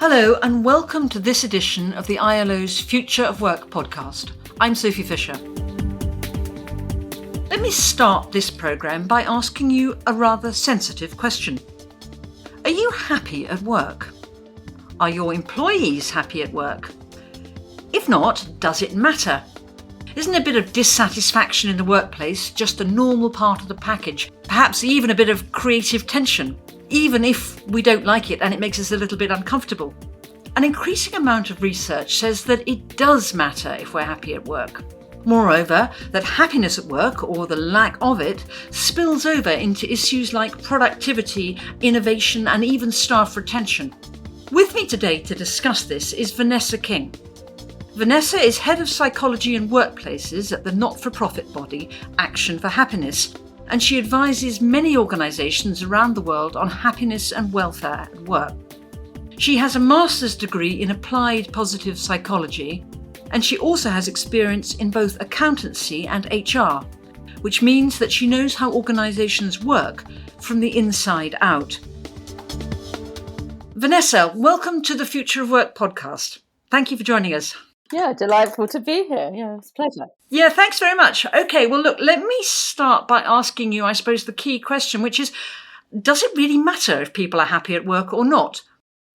Hello and welcome to this edition of the ILO's Future of Work podcast. I'm Sophie Fisher. Let me start this programme by asking you a rather sensitive question. Are you happy at work? Are your employees happy at work? If not, does it matter? Isn't a bit of dissatisfaction in the workplace just a normal part of the package? Perhaps even a bit of creative tension, even if we don't like it and it makes us a little bit uncomfortable. An increasing amount of research says that it does matter if we're happy at work. Moreover, that happiness at work, or the lack of it, spills over into issues like productivity, innovation, and even staff retention. With me today to discuss this is Vanessa King. Vanessa is Head of Psychology and Workplaces at the not-for-profit body Action for Happiness, and she advises many organisations around the world on happiness and welfare at work. She has a master's degree in applied positive psychology, and she also has experience in both accountancy and HR, which means that she knows how organisations work from the inside out. Vanessa, welcome to the Future of Work podcast. Thank you for joining us. Yeah, delightful to be here. Yeah, it's a pleasure. Yeah, thanks very much. Okay, well, look, let me start by asking you, I suppose, the key question, which is, does it really matter if people are happy at work or not?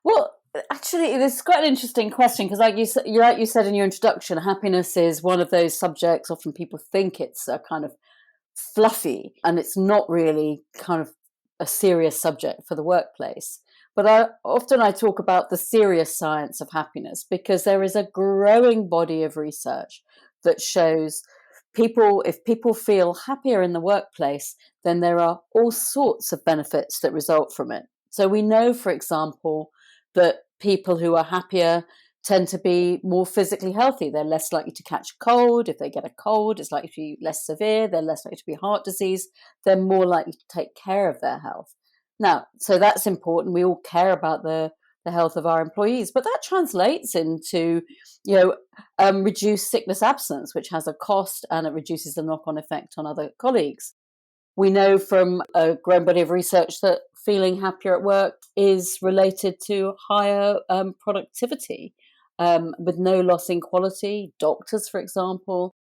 Well, actually, this is quite an interesting question because, like you said in your introduction, happiness is one of those subjects. Often people think it's a kind of fluffy, and it's not really kind of a serious subject for the workplace. But I talk about the serious science of happiness because there is a growing body of research that shows if people feel happier in the workplace, then there are all sorts of benefits that result from it. So we know, for example, that people who are happier tend to be more physically healthy. They're less likely to catch a cold. If they get a cold, it's likely to be less severe. They're less likely to be heart disease. They're more likely to take care of their health. Now, so that's important. We all care about the health of our employees, but that translates into, reduced sickness absence, which has a cost, and it reduces the knock-on effect on other colleagues. We know from a growing body of research that feeling happier at work is related to higher productivity with no loss in quality. Doctors, for example,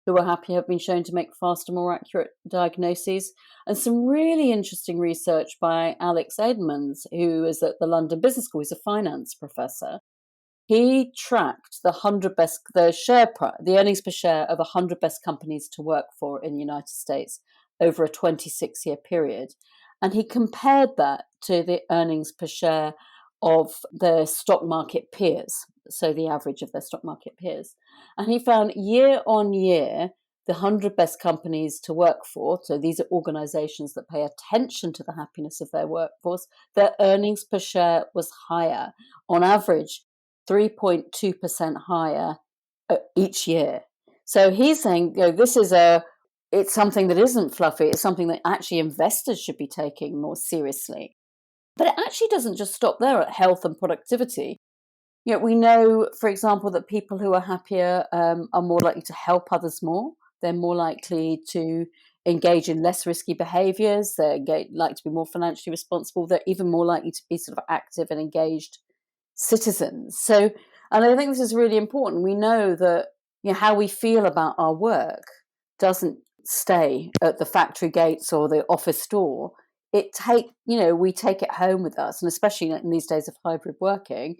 who are happy have been shown to make faster, more accurate diagnoses. And some really interesting research by Alex Edmans, who is at the London Business School. He's a finance professor. He tracked the earnings per share of 100 best companies to work for in the United States over a 26-year period. And he compared that to the earnings per share of the stock market peers, so the average of their stock market peers. And he found year on year, the 100 best companies to work for, so these are organizations that pay attention to the happiness of their workforce, their earnings per share was higher, on average 3.2% higher each year. So he's saying, it's something that isn't fluffy. It's something that actually investors should be taking more seriously. But it actually doesn't just stop there at health and productivity. We know, for example, that people who are happier are more likely to help others more. They're more likely to engage in less risky behaviours. They're likely to be more financially responsible. They're even more likely to be sort of active and engaged citizens. So, and I think this is really important. We know that how we feel about our work doesn't stay at the factory gates or the office door. We take it home with us, and especially in these days of hybrid working,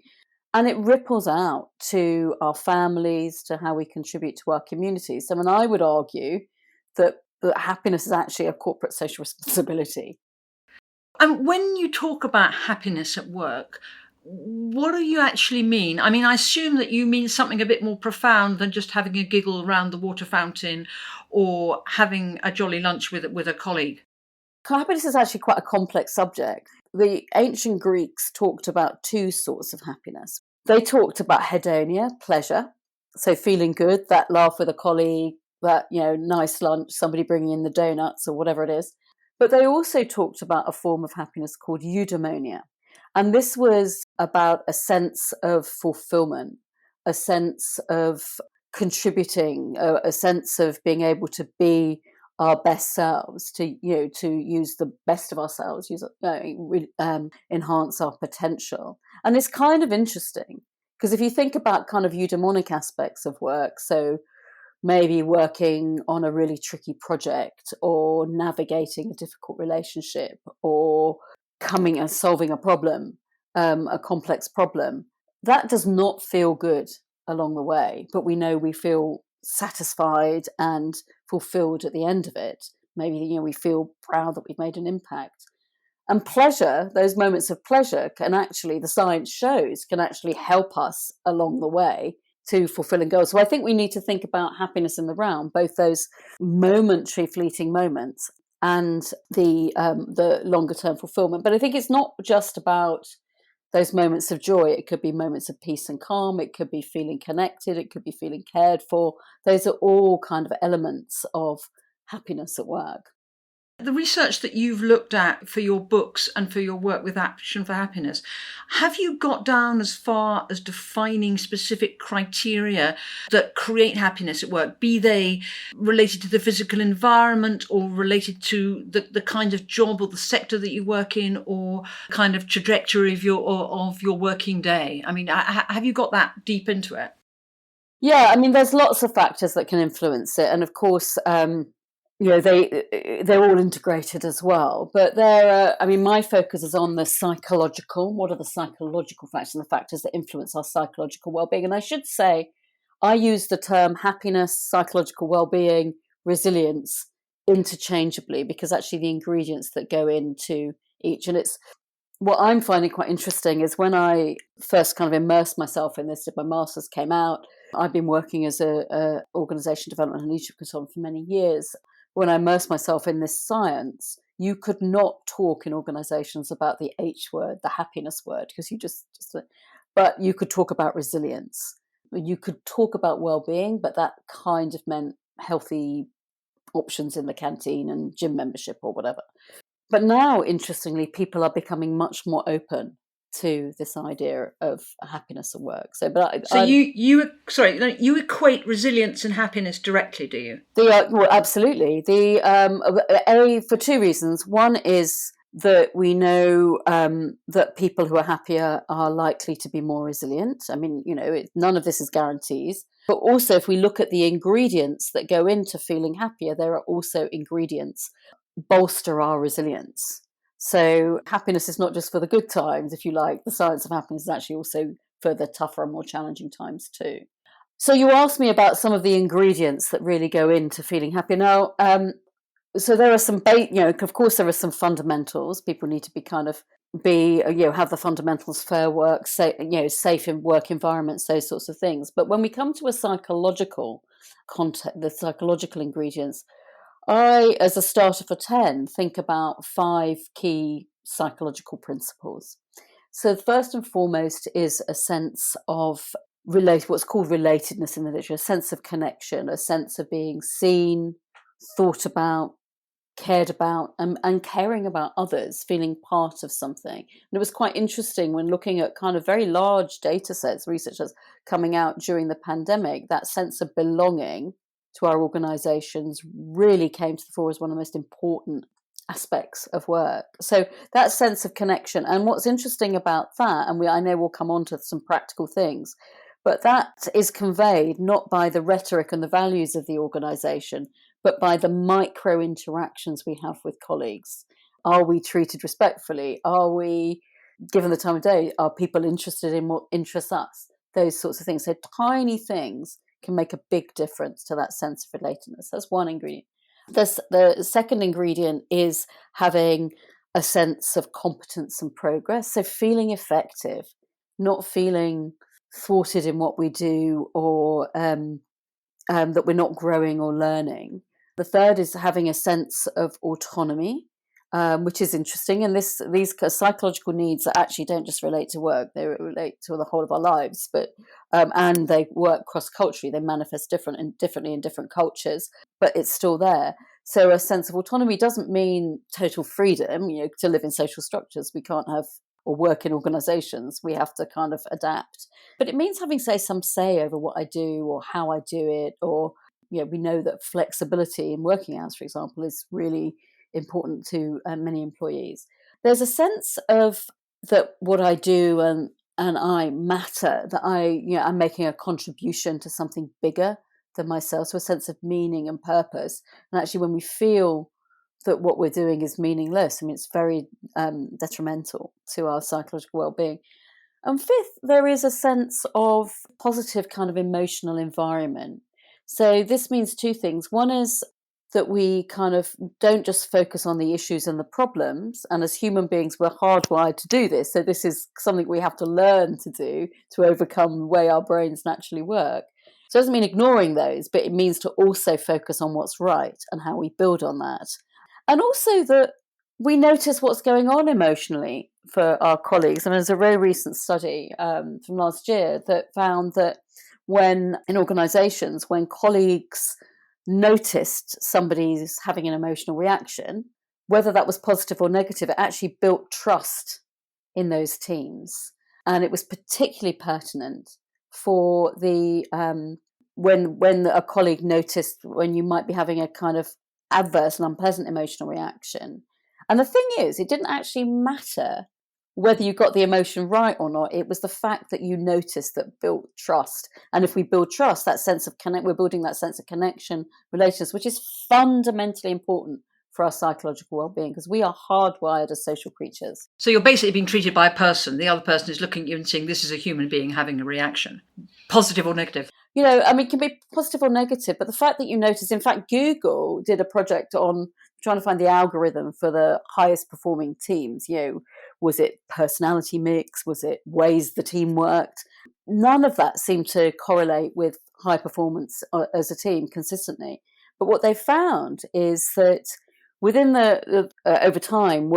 and it ripples out to our families, to how we contribute to our communities. So, I would argue that happiness is actually a corporate social responsibility. And when you talk about happiness at work, what do you actually mean? I assume that you mean something a bit more profound than just having a giggle around the water fountain or having a jolly lunch with a colleague. Happiness is actually quite a complex subject. The ancient Greeks talked about two sorts of happiness. They talked about hedonia, pleasure, so feeling good, that laugh with a colleague, that nice lunch, somebody bringing in the donuts or whatever it is. But they also talked about a form of happiness called eudaimonia. And this was about a sense of fulfillment, a sense of contributing, a sense of being able to be our best selves, to to use the best of ourselves, enhance our potential. And it's kind of interesting because if you think about kind of eudaimonic aspects of work, so maybe working on a really tricky project or navigating a difficult relationship or coming and solving a problem, a complex problem, that does not feel good along the way, but we know we feel satisfied and fulfilled at the end of it. Maybe we feel proud that we've made an impact. And pleasure, those moments of pleasure, can actually, the science shows, can actually help us along the way to fulfilling goals. So I think we need to think about happiness in the realm, both those momentary, fleeting moments and the longer term fulfillment. But I think it's not just about those moments of joy. It could be moments of peace and calm. It could be feeling connected. It could be feeling cared for. Those are all kind of elements of happiness at work. The research that you've looked at for your books and for your work with Action for Happiness, have you got down as far as defining specific criteria that create happiness at work, be they related to the physical environment or related to the kind of job or the sector that you work in or kind of trajectory of your working day? I mean, have you got that deep into it? Yeah, I mean, there's lots of factors that can influence it, and of course, they're all integrated as well. But I mean, my focus is on the psychological. What are the psychological factors and the factors that influence our psychological well-being? And I should say, I use the term happiness, psychological well-being, resilience interchangeably because actually the ingredients that go into each, and it's what I'm finding quite interesting is when I first kind of immersed myself in this, did my master's, came out. I've been working as a organisation development and leadership consultant for many years. When I immersed myself in this science, you could not talk in organisations about the H word, the happiness word, because but you could talk about resilience. You could talk about well-being, but that kind of meant healthy options in the canteen and gym membership or whatever. But now, interestingly, people are becoming much more open to this idea of happiness at work. You equate resilience and happiness directly, do you? Well, absolutely. For two reasons. One is that we know that people who are happier are likely to be more resilient. I mean, none of this is guarantees. But also, if we look at the ingredients that go into feeling happier, there are also ingredients bolster our resilience. So happiness is not just for the good times, if you like. The science of happiness is actually also for the tougher and more challenging times too. So you asked me about some of the ingredients that really go into feeling happy. Now, so there are some, of course, there are some fundamentals. People need to be have the fundamentals, fair work, safe in work environments, those sorts of things. But when we come to a psychological context, the psychological ingredients, I, as a starter for 10, think about 5 key psychological principles. So first and foremost is a sense of what's called relatedness in the literature, a sense of connection, a sense of being seen, thought about, cared about, and caring about others, feeling part of something. And it was quite interesting when looking at kind of very large data sets, researchers coming out during the pandemic, that sense of belonging to our organisations really came to the fore as one of the most important aspects of work. So that sense of connection. And what's interesting about that, and I know we'll come on to some practical things, but that is conveyed not by the rhetoric and the values of the organisation, but by the micro interactions we have with colleagues. Are we treated respectfully? Are we, given the time of day, are people interested in what interests us? Those sorts of things. So tiny things can make a big difference to that sense of relatedness. That's one ingredient. The second ingredient is having a sense of competence and progress. So feeling effective, not feeling thwarted in what we do or that we're not growing or learning. The third is having a sense of autonomy, which is interesting. And these psychological needs that actually don't just relate to work; they relate to the whole of our lives. But and they work cross-culturally; they manifest differently in different cultures, but it's still there. So a sense of autonomy doesn't mean total freedom. To live in social structures, we can't have or work in organisations. We have to kind of adapt. But it means having, some say over what I do or how I do it, or we know that flexibility in working hours, for example, is really important to many employees. There's a sense of that what I do and I matter, that I'm making a contribution to something bigger than myself, so a sense of meaning and purpose. And actually, when we feel that what we're doing is meaningless, I mean, it's very detrimental to our psychological well-being. And fifth, there is a sense of positive kind of emotional environment. So this means two things. One is that we kind of don't just focus on the issues and the problems. And as human beings, we're hardwired to do this. So this is something we have to learn to do to overcome the way our brains naturally work. So it doesn't mean ignoring those, but it means to also focus on what's right and how we build on that. And also that we notice what's going on emotionally for our colleagues. And there's a very recent study from last year that found that when in organizations, when colleagues noticed somebody's having an emotional reaction, whether that was positive or negative, it actually built trust in those teams. And it was particularly pertinent for the when a colleague noticed when you might be having a kind of adverse and unpleasant emotional reaction. And the thing is, it didn't actually matter whether you got the emotion right or not. It was the fact that you noticed that built trust. And if we build trust, that sense of we're building that sense of connection, relations, which is fundamentally important for our psychological well-being, because we are hardwired as social creatures. So you're basically being treated by a person. The other person is looking at you and saying, this is a human being having a reaction, positive or negative. I mean, it can be positive or negative, but the fact that you notice, in fact, Google did a project on trying to find the algorithm for the highest performing teams. Was it personality mix? Was it ways the team worked? None of that seemed to correlate with high performance as a team consistently. But what they found is that within over time,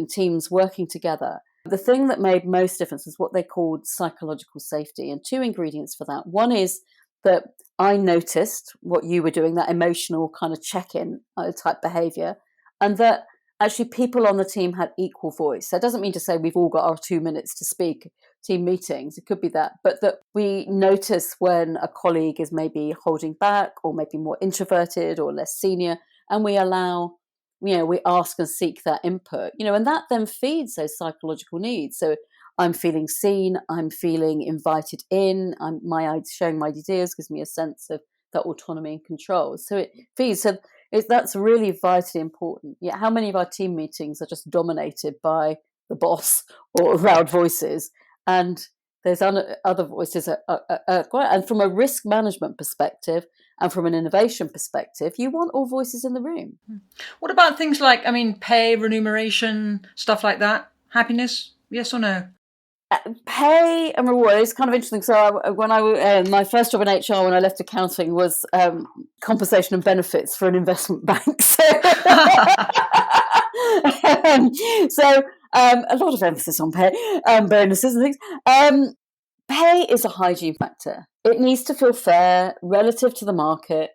teams working together, the thing that made most difference is what they called psychological safety. And two ingredients for that. One is that I noticed what you were doing, that emotional kind of check-in type behavior, and that actually people on the team had equal voice. That doesn't mean to say we've all got our 2 minutes to speak, team meetings, it could be that, but that we notice when a colleague is maybe holding back or maybe more introverted or less senior, and we allow, we ask and seek that input, and that then feeds those psychological needs. So I'm feeling seen, I'm feeling invited in, sharing my ideas gives me a sense of that autonomy and control. So it feeds. So that's really vitally important. Yeah, how many of our team meetings are just dominated by the boss or loud voices, and there's other voices and from a risk management perspective and from an innovation perspective, you want all voices in the room. What about things like, pay, remuneration, stuff like that? Happiness? Yes or no? Pay and reward is kind of interesting. So when my first job in HR when I left accounting was compensation and benefits for an investment bank. So, a lot of emphasis on pay, bonuses and things. Pay is a hygiene factor. It needs to feel fair relative to the market,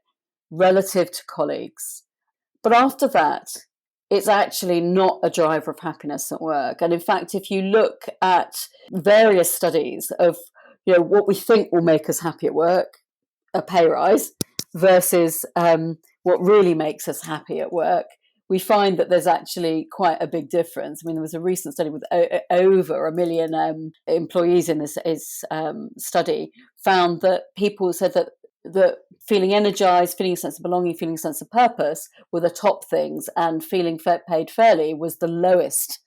relative to colleagues. But after that, it's actually not a driver of happiness at work. And in fact, if you look at various studies of what we think will make us happy at work, a pay rise, versus what really makes us happy at work, we find that there's actually quite a big difference. I mean, there was a recent study with over 1 million employees in this study, found that people said that feeling energized, feeling a sense of belonging, feeling a sense of purpose were the top things, and feeling paid fairly was the lowest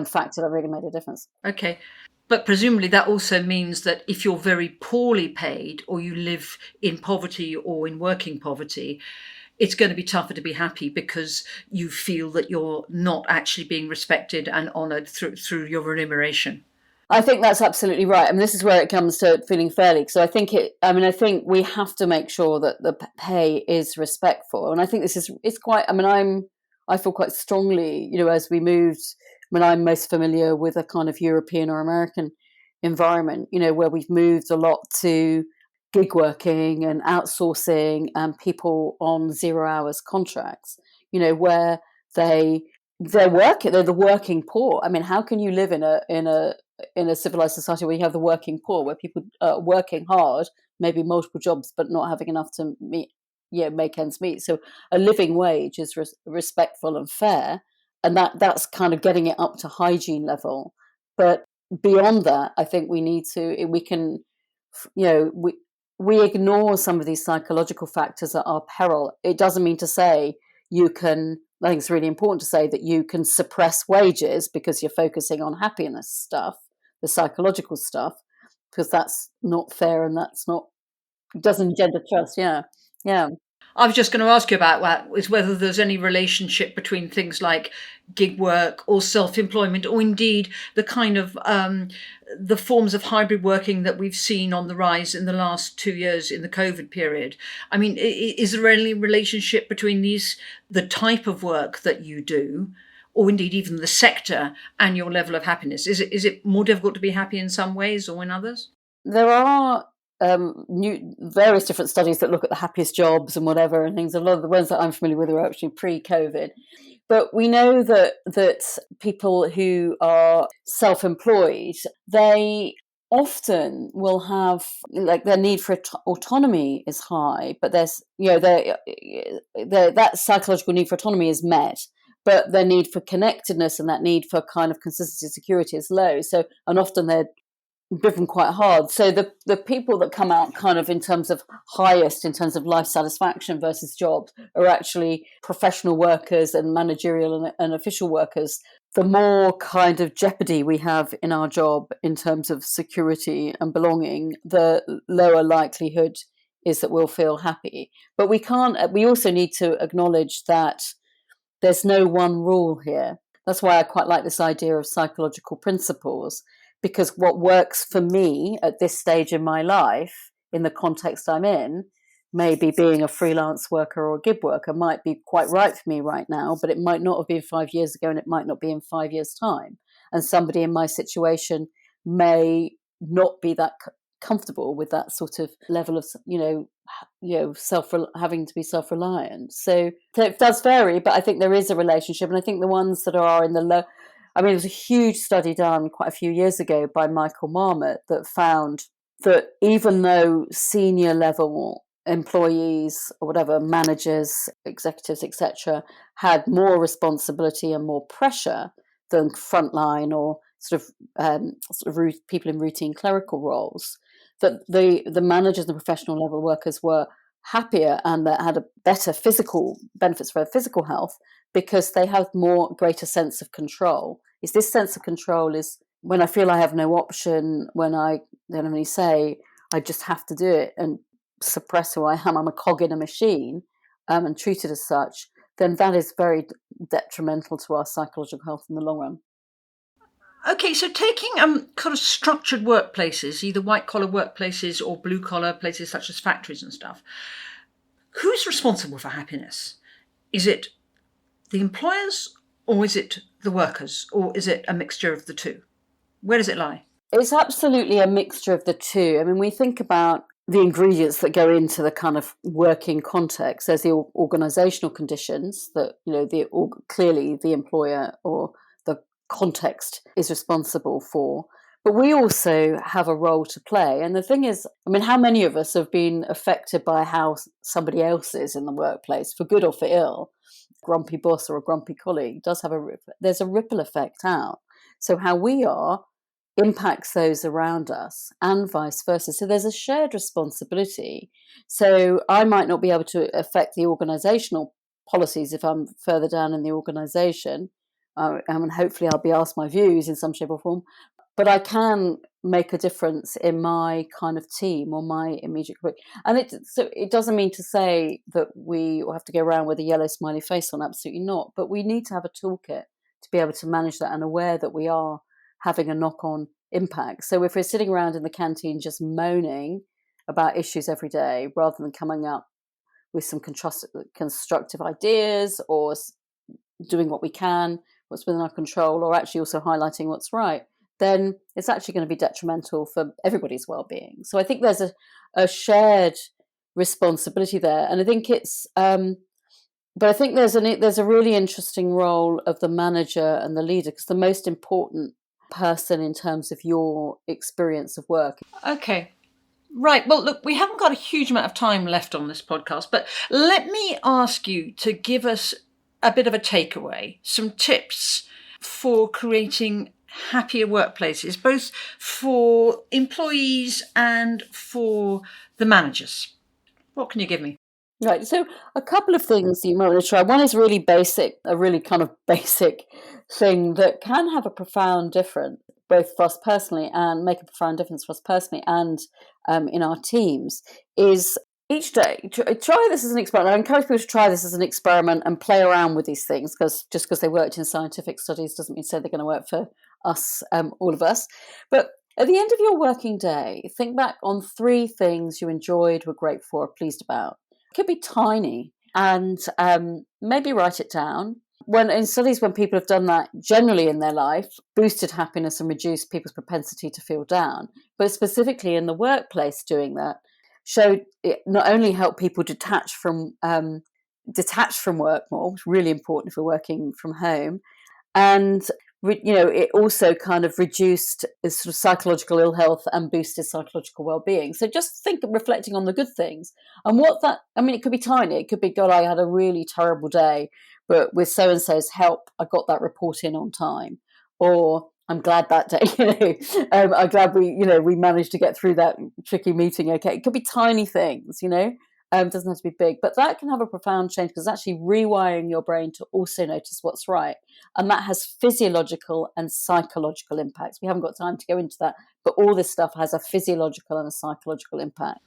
factor that really made a difference. Okay. But presumably that also means that if you're very poorly paid or you live in poverty or in working poverty, it's going to be tougher to be happy because you feel that you're not actually being respected and honoured through your remuneration. I think that's absolutely right. I mean, this is where it comes to feeling fairly. So I think we have to make sure that the pay is respectful. And I think I feel quite strongly, as we moved, I'm most familiar with a kind of European or American environment, where we've moved a lot to gig working and outsourcing and people on 0 hours contracts, where they're the working poor. I mean, how can you live in a civilized society where you have the working poor, where people are working hard, maybe multiple jobs, but not having enough to meet make ends meet. So a living wage is respectful and fair, and that's kind of getting it up to hygiene level. But beyond that, I think we can, we ignore some of these psychological factors at our peril. It doesn't mean to say you can. I think it's really important to say that you can suppress wages because you're focusing on happiness stuff, the psychological stuff, because that's not fair and doesn't engender trust. Yeah. I was just going to ask you about that, is whether there's any relationship between things like gig work or self-employment, or indeed the kind of the forms of hybrid working that we've seen on the rise in the last 2 years in the COVID period. I mean, is there any relationship between the type of work that you do, or indeed even the sector, and your level of happiness? Is it more difficult to be happy in some ways or in others? There are various different studies that look at the happiest jobs and whatever and things. A lot of the ones that I'm familiar with are actually pre-COVID. But we know that people who are self-employed, they often will have, like, their need for autonomy is high, but there's, that psychological need for autonomy is met, but their need for connectedness and that need for kind of consistency and security is low. So, and often they're driven quite hard. So the people that come out kind of in terms of highest in terms of life satisfaction versus jobs are actually professional workers and managerial and official workers. The more kind of jeopardy we have in our job in terms of security and belonging, the lower likelihood is that we'll feel happy. But we also need to acknowledge that there's no one rule here. That's why I quite like this idea of psychological principles, because what works for me at this stage in my life, in the context I'm in, maybe being a freelance worker or a gig worker might be quite right for me right now, but it might not have been 5 years ago, and it might not be in 5 years' time. And somebody in my situation may not be that comfortable with that sort of level of, having to be self-reliant. So it does vary, but I think there is a relationship, and I think the ones that are in the low. I mean, it was a huge study done quite a few years ago by Michael Marmot that found that even though senior level employees or whatever, managers, executives, etc., had more responsibility and more pressure than frontline or sort of people in routine clerical roles, that the managers and the professional level workers were happier and that had a better physical benefits for their physical health, because they have greater sense of control. Is this sense of control is when I feel I have no option, when I don't have any say, I just have to do it and suppress who I am. I'm a cog in a machine, and treated as such. Then that is very detrimental to our psychological health in the long run. Okay, so taking kind of structured workplaces, either white-collar workplaces or blue-collar places such as factories and stuff, who's responsible for happiness? Is it the employers, or is it the workers, or is it a mixture of the two? Where does it lie? It's absolutely a mixture of the two. I mean, we think about the ingredients that go into the kind of working context. There's the organisational conditions that, clearly the employer or the context is responsible for. But we also have a role to play. And the thing is, I mean, how many of us have been affected by how somebody else is in the workplace, for good or for ill? Grumpy boss or a grumpy colleague there's a ripple effect out. So how we are impacts those around us and vice versa. So there's a shared responsibility. So I might not be able to affect the organisational policies if I'm further down in the organisation, and hopefully I'll be asked my views in some shape or form, but I can make a difference in my kind of team or my immediate group. And it doesn't mean to say that we have to go around with a yellow smiley face on, absolutely not, but we need to have a toolkit to be able to manage that and aware that we are having a knock-on impact. So if we're sitting around in the canteen just moaning about issues every day, rather than coming up with some constructive ideas or doing what we can, what's within our control, or actually also highlighting what's right, then it's actually going to be detrimental for everybody's well-being. So I think there's a shared responsibility there, and I think it's. But I think there's a really interesting role of the manager and the leader, because the most important person in terms of your experience of work. Okay. Right. Well, look, we haven't got a huge amount of time left on this podcast, but let me ask you to give us a bit of a takeaway, some tips for creating happier workplaces, both for employees and for the managers. What can you give me? Right. So a couple of things you might want to try. One is really basic, a really kind of basic thing that can have a profound difference, both for us personally and make a profound difference for us personally and in our teams, is each day try this as an experiment. I encourage people to try this as an experiment and play around with these things, because just because they worked in scientific studies doesn't mean to say they're going to work for us, all of us. But at the end of your working day, think back on 3 things you enjoyed, were grateful for, or pleased about. It could be tiny, and maybe write it down. When in studies, when people have done that generally in their life, boosted happiness and reduced people's propensity to feel down. But specifically in the workplace, doing that showed it not only helped people detach from work more, which is really important if we're working from home, and it also kind of reduced sort of psychological ill health and boosted psychological well-being. So just think, reflecting on the good things and it could be tiny. It could be, God, I had a really terrible day, but with so and so's help, I got that report in on time. Or I'm glad that day, I'm glad we managed to get through that tricky meeting. Okay, it could be tiny things. It doesn't have to be big, but that can have a profound change, because it's actually rewiring your brain to also notice what's right. And that has physiological and psychological impacts. We haven't got time to go into that, but all this stuff has a physiological and a psychological impact.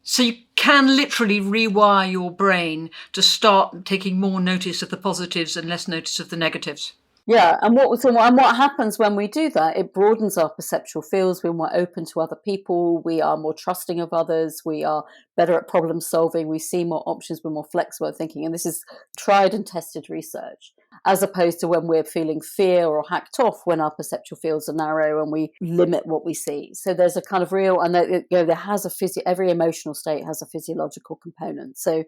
So you can literally rewire your brain to start taking more notice of the positives and less notice of the negatives. Yeah, and what happens when we do that? It broadens our perceptual fields. We're more open to other people. We are more trusting of others. We are better at problem solving. We see more options. We're more flexible at thinking. And this is tried and tested research, as opposed to when we're feeling fear or hacked off, when our perceptual fields are narrow and we limit what we see. So there's a kind of real, and there has every emotional state has a physiological component. So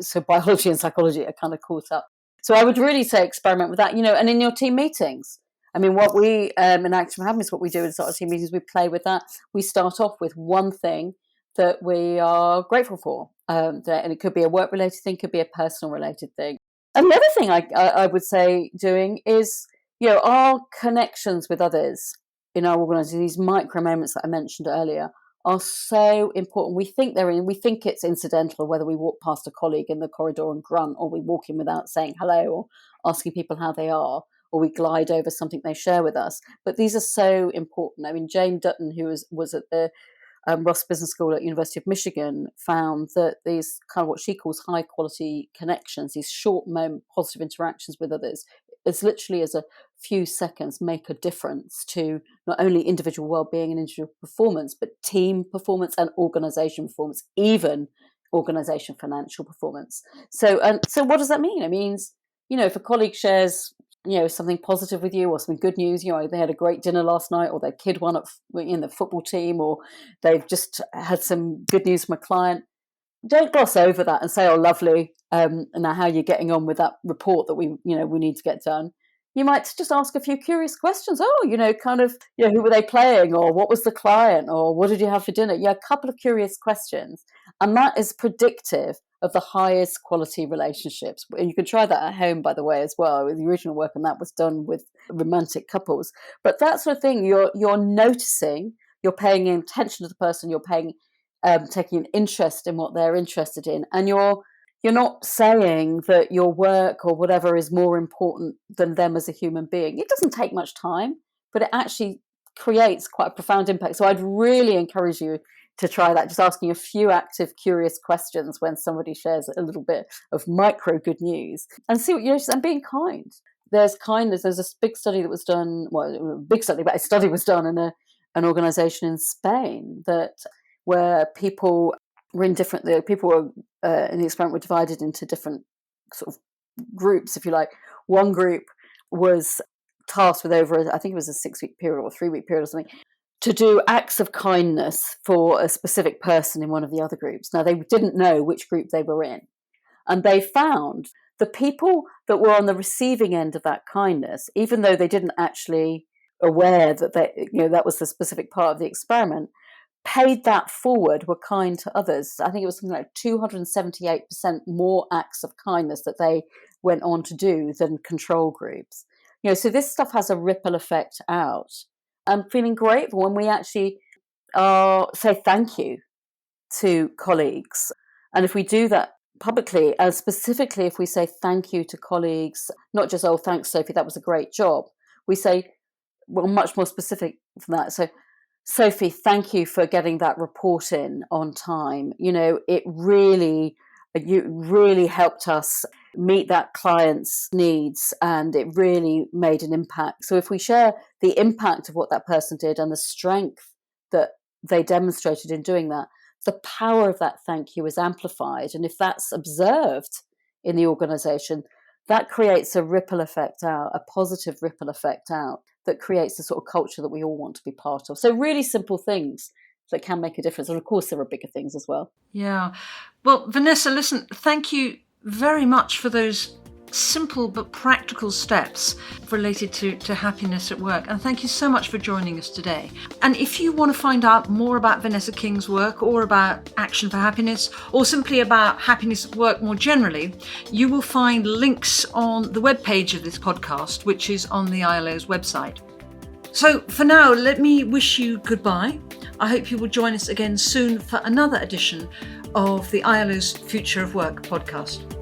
so biology and psychology are kind of caught up. So I would really say experiment with that, and in your team meetings. I mean, what we in Action for Happiness, what we do in sort of team meetings, we play with that. We start off with one thing that we are grateful for, and it could be a work-related thing, could be a personal-related thing. Another thing I would say doing is, our connections with others in our organisation, these micro moments that I mentioned earlier, are so important. We think it's incidental, whether we walk past a colleague in the corridor and grunt, or we walk in without saying hello or asking people how they are, or we glide over something they share with us. But these are so important. I mean, Jane Dutton, who was at the Ross Business School at University of Michigan, found that these kind of what she calls high quality connections, these short moment positive interactions with others, as literally as a few seconds, make a difference to not only individual well-being and individual performance, but team performance and organization performance, even organization financial performance. So what does that mean? It means, if a colleague shares something positive with you, or some good news, they had a great dinner last night, or their kid won in the football team, or they've just had some good news from a client, don't gloss over that and say, oh, lovely, and now how you're getting on with that report that we need to get done. You might just ask a few curious questions. Oh, who were they playing, or what was the client, or what did you have for dinner? A couple of curious questions, and that is predictive of the highest quality relationships. And you can try that at home, by the way, as well. The original work on that was done with romantic couples. But that sort of thing, you're noticing, you're paying attention to the person, you're taking an interest in what they're interested in, and you're not saying that your work or whatever is more important than them as a human being. It doesn't take much time, but it actually creates quite a profound impact. So I'd really encourage you to try that, just asking a few active, curious questions when somebody shares a little bit of micro good news, and see what and being kind. There's kindness. There's a big study that was done, but a study was done in an organization in Spain where people were in different. The people were in the experiment were divided into different sort of groups, if you like. One group was tasked with, over, I think it was a 6-week period or a 3-week period or something, to do acts of kindness for a specific person in one of the other groups. Now, they didn't know which group they were in, and they found the people that were on the receiving end of that kindness, even though they didn't actually aware that that was the specific part of the experiment, paid that forward, were kind to others. I think it was something like 278% more acts of kindness that they went on to do than control groups. So this stuff has a ripple effect out. I'm feeling grateful when we actually say thank you to colleagues. And if we do that publicly, and specifically if we say thank you to colleagues, not just, oh, thanks, Sophie, that was a great job. We say, well, much more specific than that. So, Sophie, thank you for getting that report in on time. You really helped us meet that client's needs, and it really made an impact. So if we share the impact of what that person did and the strength that they demonstrated in doing that, the power of that thank you is amplified. And if that's observed in the organization, that creates a ripple effect out, a positive ripple effect out that creates the sort of culture that we all want to be part of. So really simple things that can make a difference. And of course, there are bigger things as well. Yeah. Well, Vanessa, listen, thank you very much for those simple but practical steps related to happiness at work. And thank you so much for joining us today. And if you want to find out more about Vanessa King's work, or about Action for Happiness, or simply about happiness at work more generally, you will find links on the webpage of this podcast, which is on the ILO's website. So for now, let me wish you goodbye. I hope you will join us again soon for another edition of the ILO's Future of Work podcast.